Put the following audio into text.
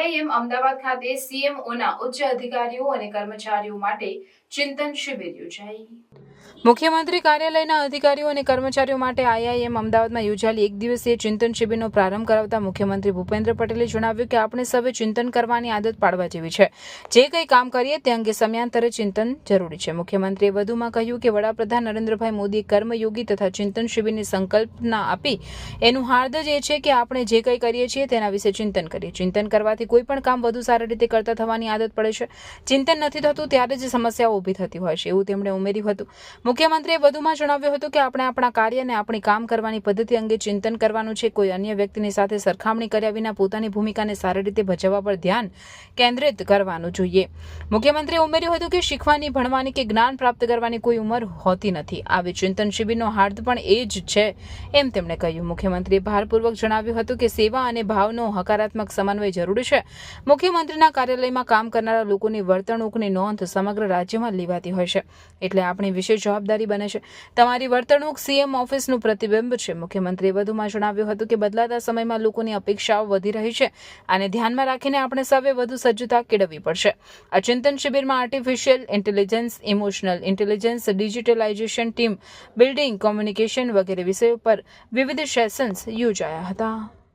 IIM Ahmedabad ખાતે સીએમઓના ઉચ્ચ અધિકારીઓ અને કર્મચારીઓ માટે ચિંતન શિબિર યોજાઈ। મુખ્યમંત્રી કાર્યાલયના અધિકારીઓ અને કર્મચારીઓ માટે આઈઆઈએમ અમદાવાદમાં યોજાયેલી એક દિવસીય ચિંતન શિબિરનો પ્રારંભ કરાવતા મુખ્યમંત્રી ભૂપેન્દ્ર પટેલે જણાવ્યું કે આપણે સૌએ ચિંતન કરવાની આદત પાડવા જેવી છે। જે કંઈ કામ કરીએ તે અંગે સમયાંતરે ચિંતન જરૂરી છે। મુખ્યમંત્રીએ વધુમાં કહ્યું કે વડાપ્રધાન નરેન્દ્રભાઈ મોદીએ કર્મયોગી તથા ચિંતન શિબિરની સંકલ્પના આપી એનું હાર્દ જ એ છે કે આપણે જે કંઈ કરીએ છીએ તેના વિશે ચિંતન કરીએ। ચિંતન કરવાથી કોઈ પણ કામ વધુ સારી રીતે કરતા થવાની આદત પડે છે। ચિંતન નથી થતું ત્યારે જ સમસ્યાઓ ઊભી થતી હોય છે એવું તેમણે ઉમેર્યું હતું। મુખ્યમંત્રીએ વધુમાં જણાવ્યું હતું કે આપણે આપણા કાર્ય અને આપણી કામ કરવાની પદ્ધતિ અંગે ચિંતન કરવાનું છે। કોઈ અન્ય વ્યક્તિની સાથે સરખામણી કર્યા વિના પોતાની ભૂમિકાને સારી રીતે ભજવવા પર ધ્યાન કેન્દ્રિત કરવાનું જોઈએ। મુખ્યમંત્રીએ ઉમેર્યું હતું કે શીખવાની, ભણવાની કે જ્ઞાન પ્રાપ્ત કરવાની કોઈ ઉંમર હોતી નથી। આવી ચિંતન શિબિરનો હાર્દ પણ એ જ છે એમ તેમણે કહ્યું। મુખ્યમંત્રીએ ભારપૂર્વક જણાવ્યું હતું કે સેવા અને ભાવનો હકારાત્મક સમન્વય જરૂરી છે। મુખ્યમંત્રીના કાર્યાલયમાં કામ કરનારા લોકોની વર્તણૂકની નોંધ સમગ્ર રાજ્યમાં લેવાતી હોય છે એટલે આપણી વિશેષ જવાબદારી બને છે। તમારી વર્તણૂક સીએમ ઓફિસનું પ્રતિબિંબ છે। મુખ્યમંત્રીએ વધુમાં જણાવ્યું હતું કે બદલાતા સમયમાં લોકોની અપેક્ષાઓ વધી રહી છે અને ધ્યાનમાં રાખીને આપણે સૌએ વધુ સજ્જતા કેળવવી પડશે। આ ચિંતન શિબિરમાં artificial intelligence, emotional intelligence, digitalisation, team building, communication વગેરે વિષયો પર વિવિધ સેશન્સ યોજાયા હતા।